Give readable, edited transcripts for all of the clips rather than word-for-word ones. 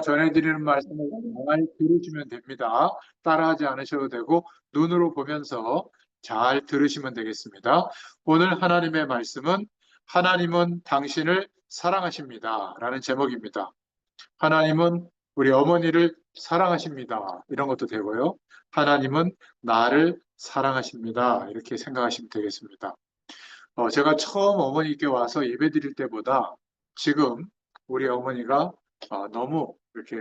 제가 전해드리는 말씀을 잘 들으시면 됩니다. 따라하지 않으셔도 되고 눈으로 보면서 잘 들으시면 되겠습니다. 오늘 하나님의 말씀은 하나님은 당신을 사랑하십니다. 라는 제목입니다. 하나님은 우리 어머니를 사랑하십니다. 이런 것도 되고요. 하나님은 나를 사랑하십니다. 이렇게 생각하시면 되겠습니다. 제가 처음 어머니께 와서 예배 드릴 때보다 지금 우리 어머니가 너무 이렇게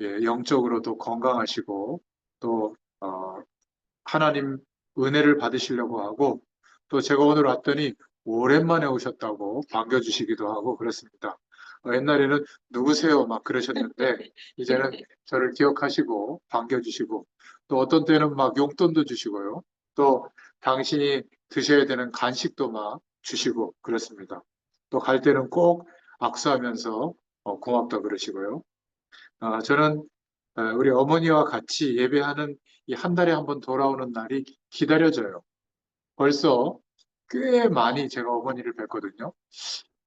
영적으로도 건강하시고 또 하나님 은혜를 받으시려고 하고 또 제가 오늘 왔더니 오랜만에 오셨다고 반겨주시기도 하고 그렇습니다. 옛날에는 누구세요? 막 그러셨는데 이제는 저를 기억하시고 반겨주시고 또 어떤 때는 막 용돈도 주시고요. 또 당신이 드셔야 되는 간식도 막 주시고 그렇습니다. 또 갈 때는 꼭 악수하면서 고맙다 그러시고요. 저는 우리 어머니와 같이 예배하는 이 한 달에 한 번 돌아오는 날이 기다려져요. 벌써 꽤 많이 제가 어머니를 뵀거든요.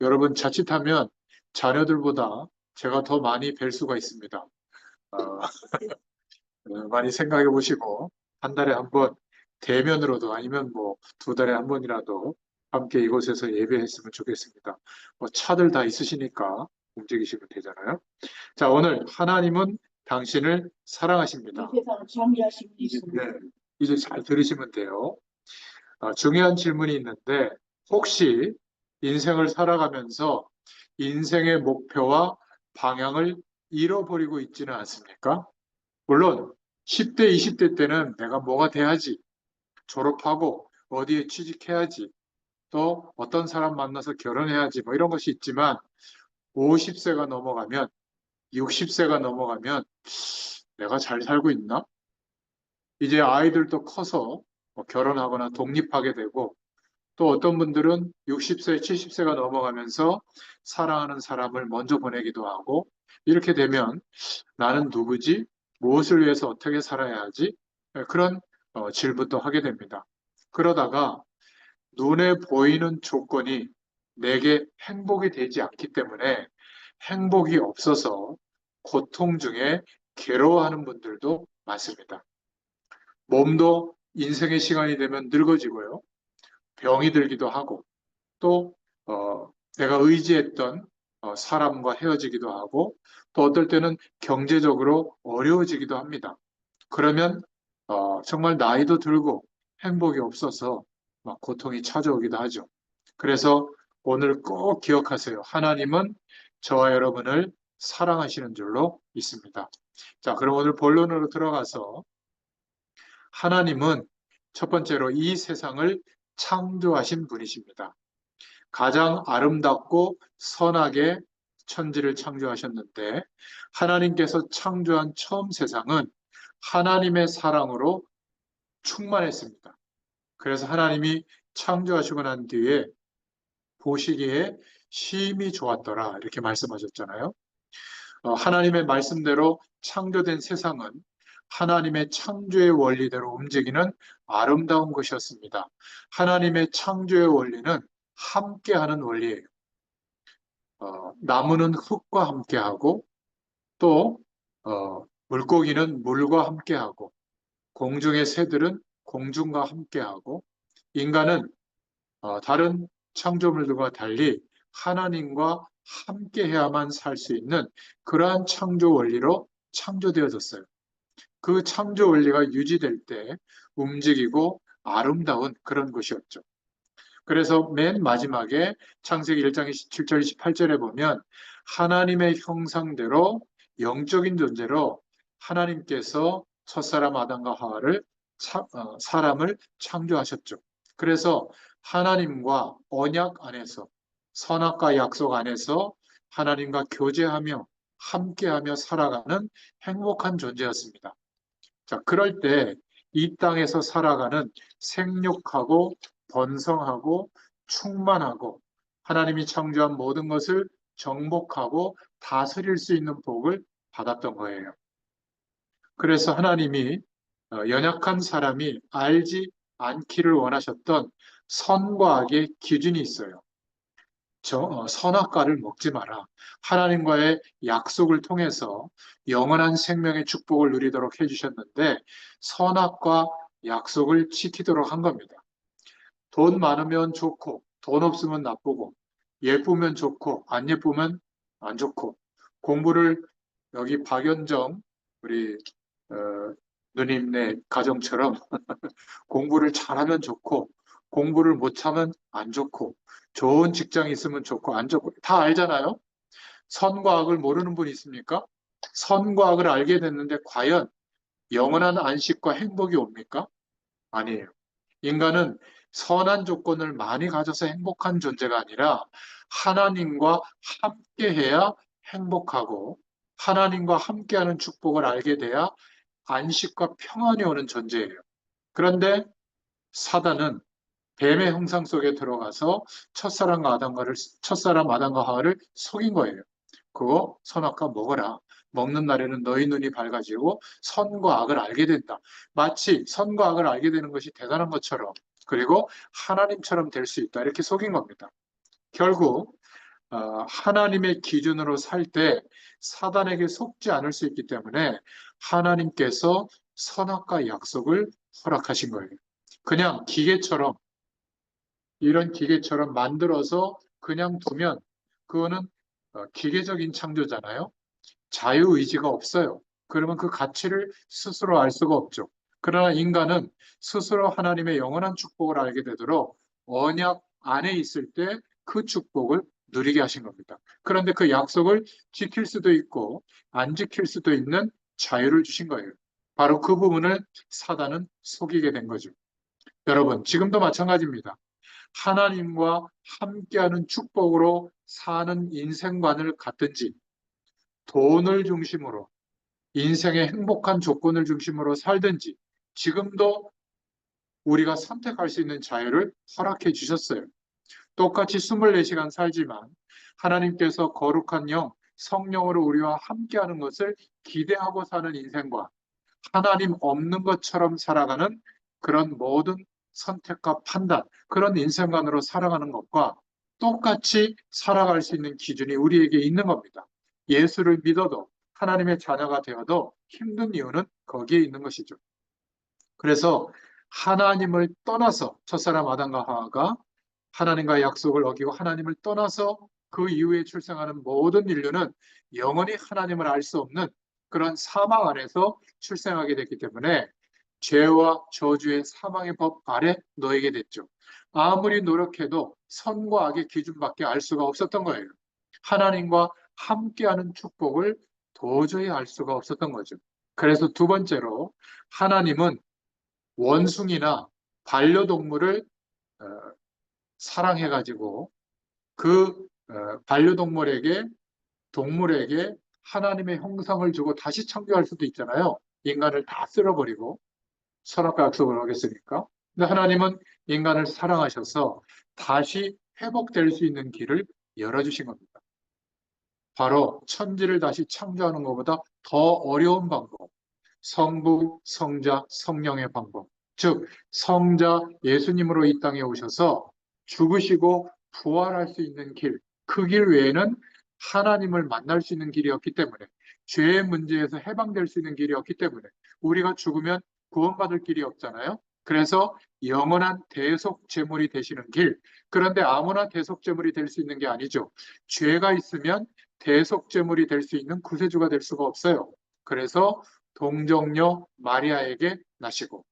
여러분 자칫하면 자녀들보다 제가 더 많이 뵐 수가 있습니다. 많이 생각해 보시고 한 달에 한 번 대면으로도 아니면 뭐 두 달에 한 번이라도 함께 이곳에서 예배했으면 좋겠습니다. 뭐 차들 다 있으시니까 움직이시면 되잖아요. 자, 오늘 하나님은 당신을 사랑하십니다. 이 세상을 정의하신 분이 있습니다. 네, 이제 잘 들으시면 돼요. 중요한 질문이 있는데 혹시 인생을 살아가면서 인생의 목표와 방향을 잃어버리고 있지는 않습니까? 물론 10대, 20대 때는 내가 뭐가 돼야지, 졸업하고 어디에 취직해야지, 또 어떤 사람 만나서 결혼해야지 뭐 이런 것이 있지만 50세가 넘어가면 60세가 넘어가면 내가 잘 살고 있나? 이제 아이들도 커서 뭐 결혼하거나 독립하게 되고 또 어떤 분들은 60세, 70세가 넘어가면서 사랑하는 사람을 먼저 보내기도 하고 이렇게 되면 나는 누구지? 무엇을 위해서 어떻게 살아야 하지? 그런 질문도 하게 됩니다. 그러다가 눈에 보이는 조건이 내게 행복이 되지 않기 때문에 행복이 없어서 고통 중에 괴로워하는 분들도 많습니다. 몸도 인생의 시간이 되면 늙어지고요. 병이 들기도 하고 또 내가 의지했던 사람과 헤어지기도 하고 또 어떨 때는 경제적으로 어려워지기도 합니다. 그러면 정말 나이도 들고 행복이 없어서 막 고통이 찾아오기도 하죠. 그래서 오늘 꼭 기억하세요. 하나님은 저와 여러분을 사랑하시는 줄로 믿습니다. 자, 그럼 오늘 본론으로 들어가서 하나님은 첫 번째로 이 세상을 창조하신 분이십니다. 가장 아름답고 선하게 천지를 창조하셨는데 하나님께서 창조한 처음 세상은 하나님의 사랑으로 충만했습니다. 그래서 하나님이 창조하시고 난 뒤에 보시기에 심히 좋았더라 이렇게 말씀하셨잖아요. 하나님의 말씀대로 창조된 세상은 하나님의 창조의 원리대로 움직이는 아름다운 것이었습니다. 하나님의 창조의 원리는 함께하는 원리예요. 나무는 흙과 함께하고 또 물고기는 물과 함께하고 공중의 새들은 공중과 함께하고 인간은 다른 창조물들과 달리 하나님과 함께해야만 살 수 있는 그러한 창조 원리로 창조되어졌어요. 그 창조 원리가 유지될 때 움직이고 아름다운 그런 것이었죠. 그래서 맨 마지막에 창세기 1장 27절 28절에 보면 하나님의 형상대로 영적인 존재로 하나님께서 첫사람 아담과 하와를 사람을 창조하셨죠. 그래서 하나님과 언약 안에서 선악과 약속 안에서 하나님과 교제하며 함께하며 살아가는 행복한 존재였습니다. 자, 그럴 때 이 땅에서 살아가는 생육하고 번성하고 충만하고 하나님이 창조한 모든 것을 정복하고 다스릴 수 있는 복을 받았던 거예요. 그래서 하나님이 연약한 사람이 알지 않기를 원하셨던 선과 악의 기준이 있어요. 선악과를 먹지 마라. 하나님과의 약속을 통해서 영원한 생명의 축복을 누리도록 해주셨는데 선악과 약속을 지키도록 한 겁니다. 돈 많으면 좋고 돈 없으면 나쁘고 예쁘면 좋고 안 예쁘면 안 좋고 공부를 여기 박연정 우리 어, 누님네 가정처럼 공부를 잘하면 좋고 공부를 못하면 안 좋고 좋은 직장이 있으면 좋고 안 좋고 다 알잖아요. 선과 악을 모르는 분 있습니까? 선과 악을 알게 됐는데 과연 영원한 안식과 행복이 옵니까? 아니에요. 인간은 선한 조건을 많이 가져서 행복한 존재가 아니라 하나님과 함께해야 행복하고 하나님과 함께하는 축복을 알게 돼야 안식과 평안이 오는 존재예요. 그런데 사단은 뱀의 형상 속에 들어가서 첫사람 아담과 하와를 속인 거예요. 그거 선악과 먹어라. 먹는 날에는 너희 눈이 밝아지고 선과 악을 알게 된다. 마치 선과 악을 알게 되는 것이 대단한 것처럼 그리고 하나님처럼 될 수 있다. 이렇게 속인 겁니다. 결국 하나님의 기준으로 살 때 사단에게 속지 않을 수 있기 때문에 하나님께서 선악과 약속을 허락하신 거예요. 그냥 기계처럼 이런 기계처럼 만들어서 그냥 두면 그거는 기계적인 창조잖아요. 자유의지가 없어요. 그러면 그 가치를 스스로 알 수가 없죠. 그러나 인간은 스스로 하나님의 영원한 축복을 알게 되도록 언약 안에 있을 때 그 축복을 누리게 하신 겁니다. 그런데 그 약속을 지킬 수도 있고 안 지킬 수도 있는 자유를 주신 거예요. 바로 그 부분을 사단은 속이게 된 거죠. 여러분, 지금도 마찬가지입니다. 하나님과 함께하는 축복으로 사는 인생관을 갖든지 돈을 중심으로 인생의 행복한 조건을 중심으로 살든지 지금도 우리가 선택할 수 있는 자유를 허락해 주셨어요. 똑같이 24시간 살지만 하나님께서 거룩한 영, 성령으로 우리와 함께하는 것을 기대하고 사는 인생과 하나님 없는 것처럼 살아가는 그런 모든 선택과 판단, 그런 인생관으로 살아가는 것과 똑같이 살아갈 수 있는 기준이 우리에게 있는 겁니다. 예수를 믿어도 하나님의 자녀가 되어도 힘든 이유는 거기에 있는 것이죠. 그래서 하나님을 떠나서 첫사람 아담과 하와가 하나님과의 약속을 어기고 하나님을 떠나서 그 이후에 출생하는 모든 인류는 영원히 하나님을 알 수 없는 그런 사망 안에서 출생하게 됐기 때문에 죄와 저주의 사망의 법 아래 놓이게 됐죠. 아무리 노력해도 선과 악의 기준밖에 알 수가 없었던 거예요. 하나님과 함께하는 축복을 도저히 알 수가 없었던 거죠. 그래서 두 번째로 하나님은 원숭이나 반려동물을 어, 사랑해가지고 그 반려동물에게 동물에게 하나님의 형상을 주고 다시 창조할 수도 있잖아요. 인간을 다 쓸어버리고 선악과 약속을 어겼으니까. 근데 하나님은 인간을 사랑하셔서 다시 회복될 수 있는 길을 열어주신 겁니다. 바로 천지를 다시 창조하는 것보다 더 어려운 방법. 성부, 성자, 성령의 방법. 즉, 성자 예수님으로 이 땅에 오셔서 죽으시고 부활할 수 있는 길, 그 길 외에는 하나님을 만날 수 있는 길이었기 때문에, 죄의 문제에서 해방될 수 있는 길이었기 때문에, 우리가 죽으면 구원받을 길이 없잖아요. 그래서 영원한 대속 제물이 되시는 길. 그런데 아무나 대속 제물이 될 수 있는 게 아니죠. 죄가 있으면 대속 제물이 될 수 있는 구세주가 될 수가 없어요. 그래서 동정녀 마리아에게 나시고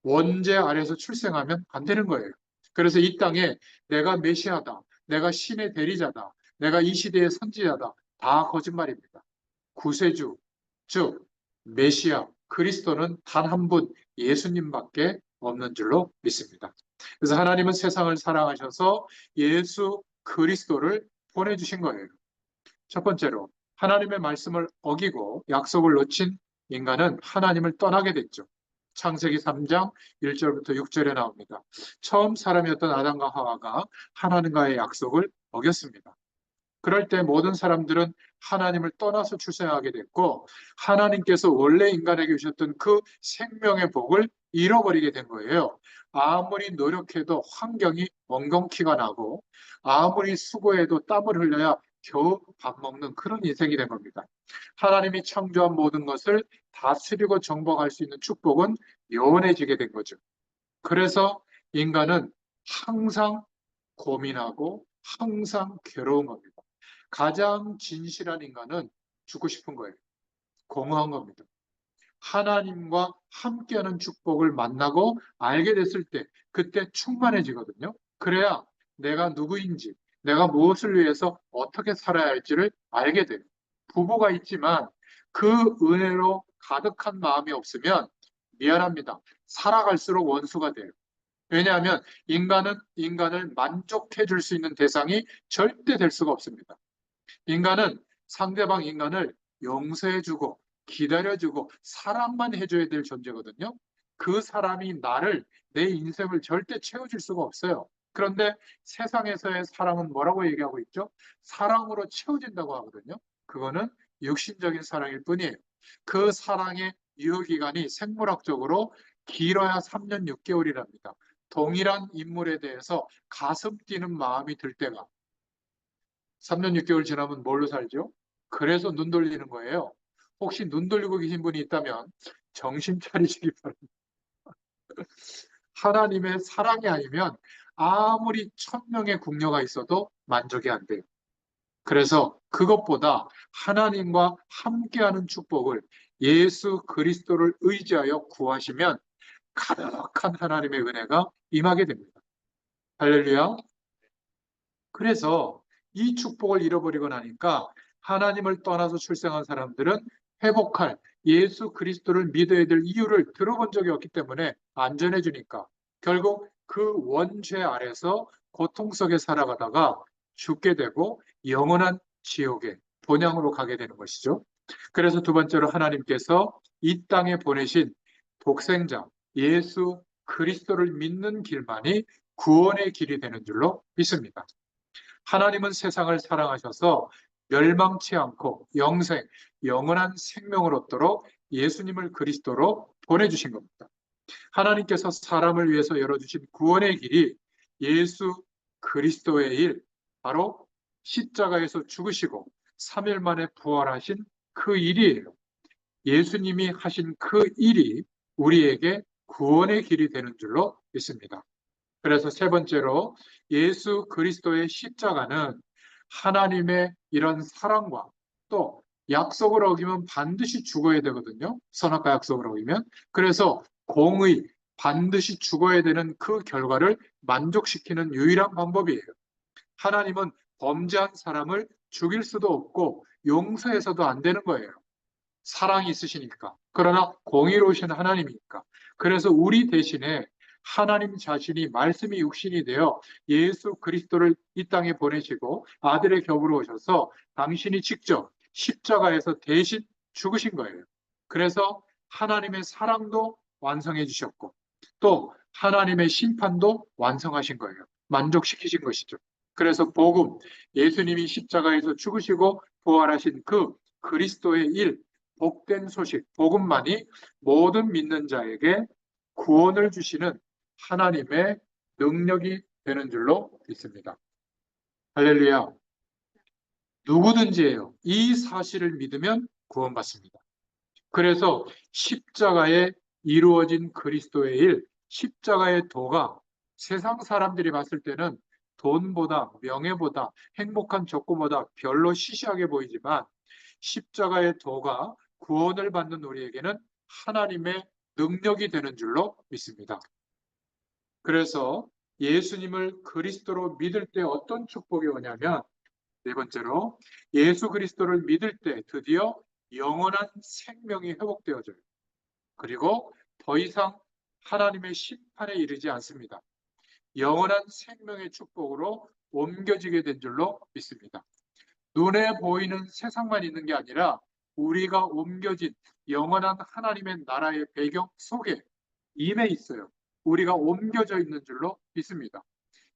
원죄 아래서 출생하면 안 되는 거예요. 그래서 이 땅에 내가 메시아다, 내가 신의 대리자다, 내가 이 시대의 선지자다, 다 거짓말입니다. 구세주, 즉 메시아, 그리스도는 단 한 분 예수님밖에 없는 줄로 믿습니다. 그래서 하나님은 세상을 사랑하셔서 예수 그리스도를 보내주신 거예요. 첫 번째로 하나님의 말씀을 어기고 약속을 놓친 인간은 하나님을 떠나게 됐죠. 창세기 3장 1절부터 6절에 나옵니다. 처음 사람이었던 아담과 하와가 하나님과의 약속을 어겼습니다. 그럴 때 모든 사람들은 하나님을 떠나서 출생하게 됐고 하나님께서 원래 인간에게 주셨던 그 생명의 복을 잃어버리게 된 거예요. 아무리 노력해도 환경이 엉겅퀴가 나고 아무리 수고해도 땀을 흘려야 겨우 밥 먹는 그런 인생이 된 겁니다. 하나님이 창조한 모든 것을 다스리고 정복할 수 있는 축복은 요원해지게 된 거죠. 그래서 인간은 항상 고민하고 항상 괴로운 겁니다. 가장 진실한 인간은 죽고 싶은 거예요. 공허한 겁니다. 하나님과 함께하는 축복을 만나고 알게 됐을 때 그때 충만해지거든요. 그래야 내가 누구인지, 내가 무엇을 위해서 어떻게 살아야 할지를 알게 돼요. 부부가 있지만 그 은혜로 가득한 마음이 없으면 미안합니다. 살아갈수록 원수가 돼요. 왜냐하면 인간은 인간을 만족해 줄 수 있는 대상이 절대 될 수가 없습니다. 인간은 상대방 인간을 용서해주고 기다려주고 사랑만 해줘야 될 존재거든요. 그 사람이 내 인생을 절대 채워줄 수가 없어요. 그런데 세상에서의 사랑은 뭐라고 얘기하고 있죠? 사랑으로 채워진다고 하거든요. 그거는 육신적인 사랑일 뿐이에요. 그 사랑의 유효기간이 생물학적으로 길어야 3년 6개월이랍니다. 동일한 인물에 대해서 가슴 뛰는 마음이 들 때가 3년 6개월 지나면 뭘로 살죠? 그래서 눈 돌리는 거예요. 혹시 눈 돌리고 계신 분이 있다면 정신 차리시기 바랍니다. 하나님의 사랑이 아니면 아무리 1000명의 궁녀가 있어도 만족이 안 돼요. 그래서 그것보다 하나님과 함께하는 축복을 예수 그리스도를 의지하여 구하시면 가득한 하나님의 은혜가 임하게 됩니다. 할렐루야. 그래서 이 축복을 잃어버리고 나니까 하나님을 떠나서 출생한 사람들은 회복할 예수 그리스도를 믿어야 될 이유를 들어본 적이 없기 때문에 안전해지니까 결국 그 원죄 아래서 고통 속에 살아가다가 죽게 되고 영원한 지옥에 본향으로 가게 되는 것이죠. 그래서 두 번째로 하나님께서 이 땅에 보내신 독생자 예수 그리스도를 믿는 길만이 구원의 길이 되는 줄로 믿습니다. 하나님은 세상을 사랑하셔서 멸망치 않고 영생, 영원한 생명을 얻도록 예수님을 그리스도로 보내주신 겁니다. 하나님께서 사람을 위해서 열어주신 구원의 길이 예수 그리스도의 일, 바로 십자가에서 죽으시고 3일 만에 부활하신 그 일이에요. 예수님이 하신 그 일이 우리에게 구원의 길이 되는 줄로 믿습니다. 그래서 세 번째로 예수 그리스도의 십자가는 하나님의 이런 사랑과 또 약속을 어기면 반드시 죽어야 되거든요. 선악과 약속을 어기면. 그래서 공의, 반드시 죽어야 되는 그 결과를 만족시키는 유일한 방법이에요. 하나님은 범죄한 사람을 죽일 수도 없고 용서해서도 안 되는 거예요. 사랑이 있으시니까. 그러나 공의로우신 하나님이니까. 그래서 우리 대신에 하나님 자신이 말씀이 육신이 되어 예수 그리스도를 이 땅에 보내시고 아들의 격으로 오셔서 당신이 직접 십자가에서 대신 죽으신 거예요. 그래서 하나님의 사랑도 완성해 주셨고 또 하나님의 심판도 완성하신 거예요. 만족시키신 것이죠. 그래서 복음, 예수님이 십자가에서 죽으시고 부활하신 그 그리스도의 일, 복된 소식, 복음만이 모든 믿는 자에게 구원을 주시는 하나님의 능력이 되는 줄로 믿습니다. 할렐루야. 누구든지예요. 이 사실을 믿으면 구원받습니다. 그래서 십자가에 이루어진 그리스도의 일, 십자가의 도가 세상 사람들이 봤을 때는 돈보다, 명예보다, 행복한 조건보다 별로 시시하게 보이지만 십자가의 도가 구원을 받는 우리에게는 하나님의 능력이 되는 줄로 믿습니다. 그래서 예수님을 그리스도로 믿을 때 어떤 축복이 오냐면 네 번째로 예수 그리스도를 믿을 때 드디어 영원한 생명이 회복되어져요. 그리고 더 이상 하나님의 심판에 이르지 않습니다. 영원한 생명의 축복으로 옮겨지게 된 줄로 믿습니다. 눈에 보이는 세상만 있는 게 아니라 우리가 옮겨진 영원한 하나님의 나라의 배경 속에 임해 있어요. 우리가 옮겨져 있는 줄로 믿습니다.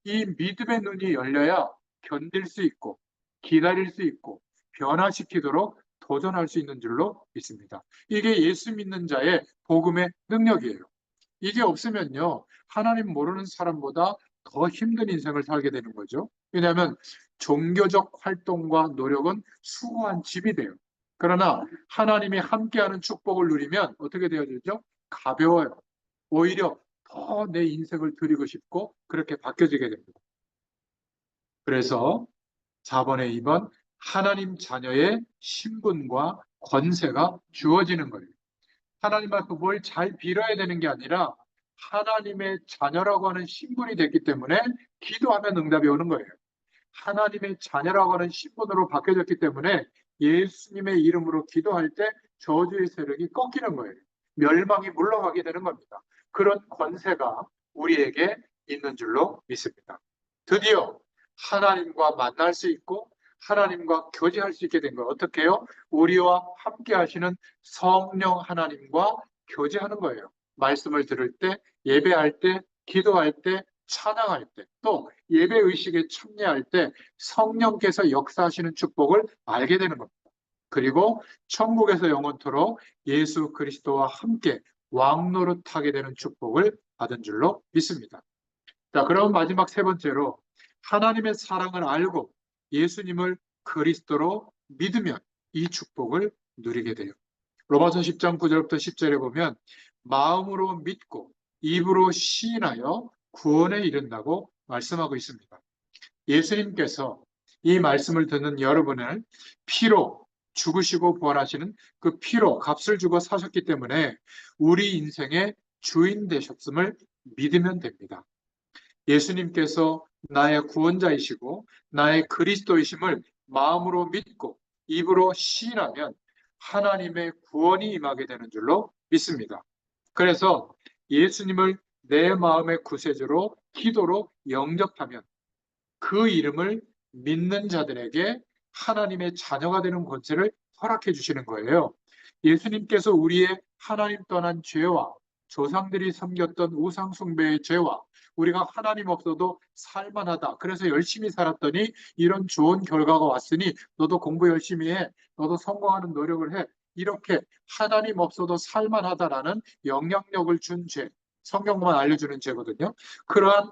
이 믿음의 눈이 열려야 견딜 수 있고 기다릴 수 있고 변화시키도록 도전할 수 있는 줄로 믿습니다. 이게 예수 믿는 자의 복음의 능력이에요. 이게 없으면요, 하나님 모르는 사람보다 더 힘든 인생을 살게 되는 거죠. 왜냐하면 종교적 활동과 노력은 수고한 집이 돼요. 그러나 하나님이 함께하는 축복을 누리면 어떻게 되어지죠? 가벼워요. 오히려 더 내 인생을 드리고 싶고 그렇게 바뀌어지게 됩니다. 그래서 4번에 2번 하나님 자녀의 신분과 권세가 주어지는 거예요. 하나님 앞에 뭘 잘 빌어야 되는 게 아니라 하나님의 자녀라고 하는 신분이 됐기 때문에 기도하면 응답이 오는 거예요. 하나님의 자녀라고 하는 신분으로 바뀌어졌기 때문에 예수님의 이름으로 기도할 때 저주의 세력이 꺾이는 거예요. 멸망이 물러가게 되는 겁니다. 그런 권세가 우리에게 있는 줄로 믿습니다. 드디어 하나님과 만날 수 있고 하나님과 교제할 수 있게 된 거예요. 어떻게 해요? 우리와 함께 하시는 성령 하나님과 교제하는 거예요. 말씀을 들을 때, 예배할 때, 기도할 때, 찬양할 때, 또 예배 의식에 참여할 때 성령께서 역사하시는 축복을 알게 되는 겁니다. 그리고 천국에서 영원토록 예수 그리스도와 함께 왕노릇하게 되는 축복을 받은 줄로 믿습니다. 자, 그럼 마지막 세 번째로 하나님의 사랑을 알고 예수님을 그리스도로 믿으면 이 축복을 누리게 돼요. 로마서 10장 9절부터 10절에 보면 마음으로 믿고 입으로 시인하여 구원에 이른다고 말씀하고 있습니다. 예수님께서 이 말씀을 듣는 여러분을 피로 죽으시고 부활하시는 그 피로 값을 주고 사셨기 때문에 우리 인생의 주인 되셨음을 믿으면 됩니다. 예수님께서 나의 구원자이시고 나의 그리스도이심을 마음으로 믿고 입으로 시인하면 하나님의 구원이 임하게 되는 줄로 믿습니다. 그래서 예수님을 내 마음의 구세주로 기도로 영접하면 그 이름을 믿는 자들에게 하나님의 자녀가 되는 권세를 허락해 주시는 거예요. 예수님께서 우리의 하나님 떠난 죄와 조상들이 섬겼던 우상 숭배의 죄와 우리가 하나님 없어도 살만하다. 그래서 열심히 살았더니 이런 좋은 결과가 왔으니 너도 공부 열심히 해. 너도 성공하는 노력을 해. 이렇게 하나님 없어도 살만하다라는 영향력을 준 죄. 성경만 알려주는 죄거든요. 그러한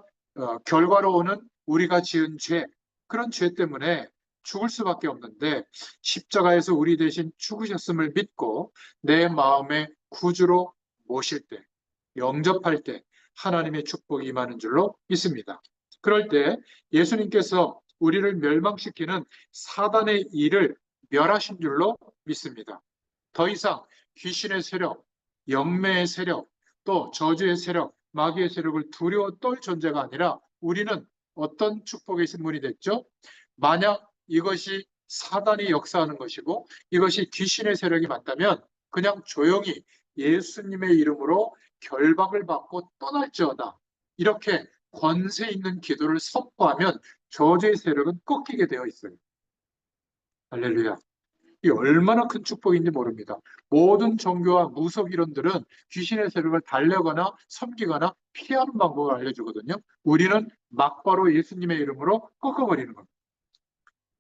결과로 오는 우리가 지은 죄, 그런 죄 때문에 죽을 수밖에 없는데 십자가에서 우리 대신 죽으셨음을 믿고 내 마음의 구주로 모실 때, 영접할 때 하나님의 축복이 임하는 줄로 믿습니다. 그럴 때 예수님께서 우리를 멸망시키는 사단의 일을 멸하신 줄로 믿습니다. 더 이상 귀신의 세력, 영매의 세력, 또 저주의 세력, 마귀의 세력을 두려워 떨 존재가 아니라 우리는 어떤 축복의 신분이 됐죠? 만약 이것이 사단이 역사하는 것이고 이것이 귀신의 세력이 맞다면 그냥 조용히 예수님의 이름으로 결박을 받고 떠날지어다. 이렇게 권세 있는 기도를 선포하면 저주의 세력은 꺾이게 되어 있어요. 할렐루야. 이 얼마나 큰 축복인지 모릅니다. 모든 종교와 무속 이론들은 귀신의 세력을 달래거나 섬기거나 피하는 방법을 알려주거든요. 우리는 막바로 예수님의 이름으로 꺾어버리는 겁니다.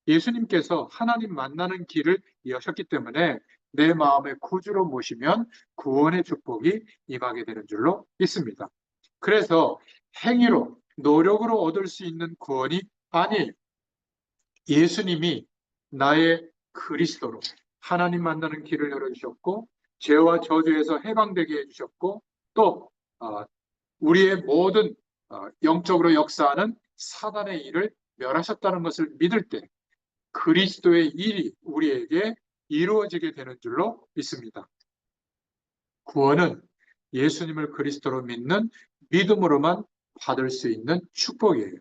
예수님께서 하나님 만나는 길을 여셨기 때문에 내 마음의 구주로 모시면 구원의 축복이 임하게 되는 줄로 믿습니다. 그래서 행위로, 노력으로 얻을 수 있는 구원이 아니에요. 예수님이 나의 그리스도로 하나님 만나는 길을 열어주셨고 죄와 저주에서 해방되게 해주셨고 또 우리의 모든 영적으로 역사하는 사단의 일을 멸하셨다는 것을 믿을 때 그리스도의 일이 우리에게 이루어지게 되는 줄로 믿습니다. 구원은 예수님을 그리스도로 믿는 믿음으로만 받을 수 있는 축복이에요.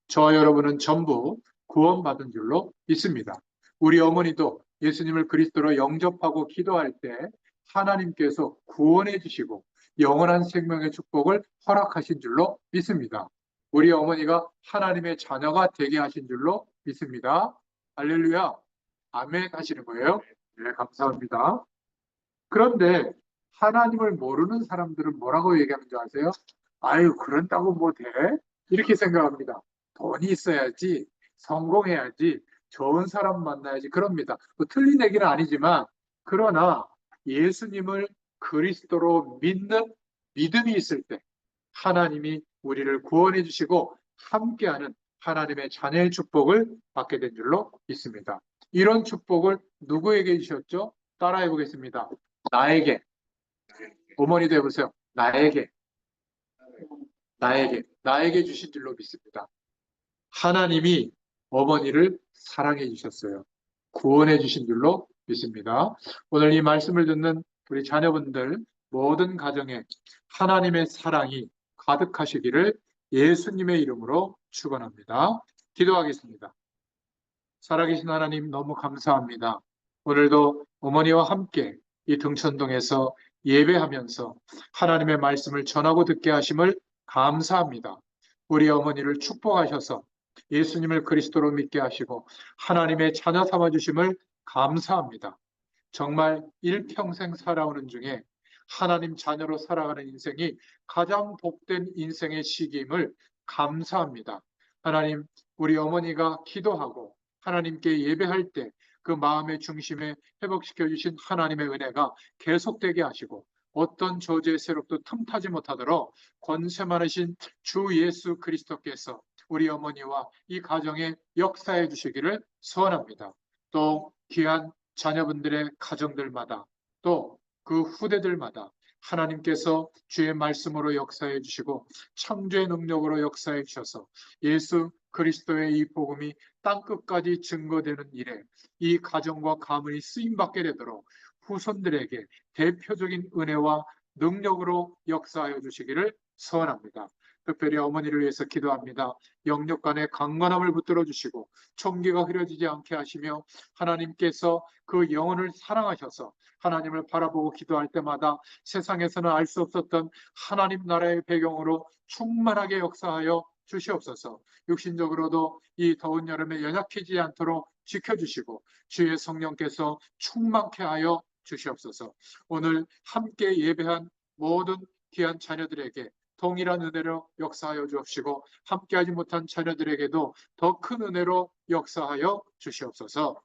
저와 여러분은 전부 구원받은 줄로 믿습니다. 우리 어머니도 예수님을 그리스도로 영접하고 기도할 때 하나님께서 구원해 주시고 영원한 생명의 축복을 허락하신 줄로 믿습니다. 우리 어머니가 하나님의 자녀가 되게 하신 줄로 믿습니다. 할렐루야. 아멘 하시는 거예요. 네, 감사합니다. 그런데 하나님을 모르는 사람들은 뭐라고 얘기하는 줄 아세요? 아유, 그런다고 뭐 돼? 이렇게 생각합니다. 돈이 있어야지, 성공해야지, 좋은 사람 만나야지 그럽니다. 뭐 틀린 얘기는 아니지만 그러나 예수님을 그리스도로 믿는 믿음이 있을 때 하나님이 우리를 구원해 주시고 함께하는 하나님의 자녀의 축복을 받게 된 줄로 믿습니다. 이런 축복을 누구에게 주셨죠? 따라해 보겠습니다. 나에게. 어머니도 해보세요. 나에게 주신 줄로 믿습니다. 하나님이 어머니를 사랑해 주셨어요. 구원해 주신 줄로 믿습니다. 오늘 이 말씀을 듣는 우리 자녀분들 모든 가정에 하나님의 사랑이 가득하시기를 예수님의 이름으로 축원합니다. 기도하겠습니다. 살아계신 하나님 너무 감사합니다. 오늘도 어머니와 함께 이 등천동에서 예배하면서 하나님의 말씀을 전하고 듣게 하심을 감사합니다. 우리 어머니를 축복하셔서 예수님을 그리스도로 믿게 하시고 하나님의 자녀 삼아 주심을 감사합니다. 정말 일평생 살아오는 중에 하나님 자녀로 살아가는 인생이 가장 복된 인생의 시기임을 감사합니다. 하나님, 우리 어머니가 기도하고 하나님께 예배할 때 그 마음의 중심에 회복시켜 주신 하나님의 은혜가 계속되게 하시고 어떤 저주의 세력도 틈타지 못하도록 권세 많으신 주 예수 그리스도께서 우리 어머니와 이 가정에 역사해 주시기를 소원합니다. 또 귀한 자녀분들의 가정들마다 또 그 후대들마다 하나님께서 주의 말씀으로 역사해 주시고 창조의 능력으로 역사해 주셔서 예수 그리스도의 이 복음이 땅끝까지 증거되는 일에 이 가정과 가문이 쓰임받게 되도록 후손들에게 대표적인 은혜와 능력으로 역사하여 주시기를 소원합니다. 특별히 어머니를 위해서 기도합니다. 영육 간의 강건함을 붙들어 주시고 총기가 흐려지지 않게 하시며 하나님께서 그 영혼을 사랑하셔서 하나님을 바라보고 기도할 때마다 세상에서는 알 수 없었던 하나님 나라의 배경으로 충만하게 역사하여 주시옵소서. 육신적으로도 이 더운 여름에 연약해지지 않도록 지켜주시고 주의 성령께서 충만케 하여 주시옵소서. 오늘 함께 예배한 모든 귀한 자녀들에게 동일한 은혜로 역사하여 주옵시고 함께하지 못한 자녀들에게도 더 큰 은혜로 역사하여 주시옵소서.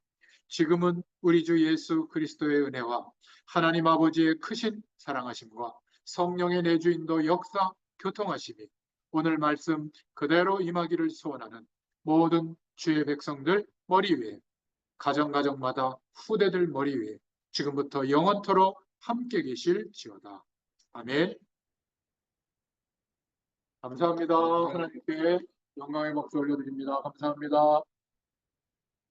지금은 우리 주 예수 그리스도의 은혜와 하나님 아버지의 크신 사랑하심과 성령의 내주인도 역사 교통하심이 오늘 말씀 그대로 임하기를 소원하는 모든 주의 백성들 머리 위에 가정마다 후대들 머리 위에 지금부터 영원토록 함께 계실지어다. 아멘. 감사합니다. 하나님께 영광의 박수 올려드립니다. 감사합니다.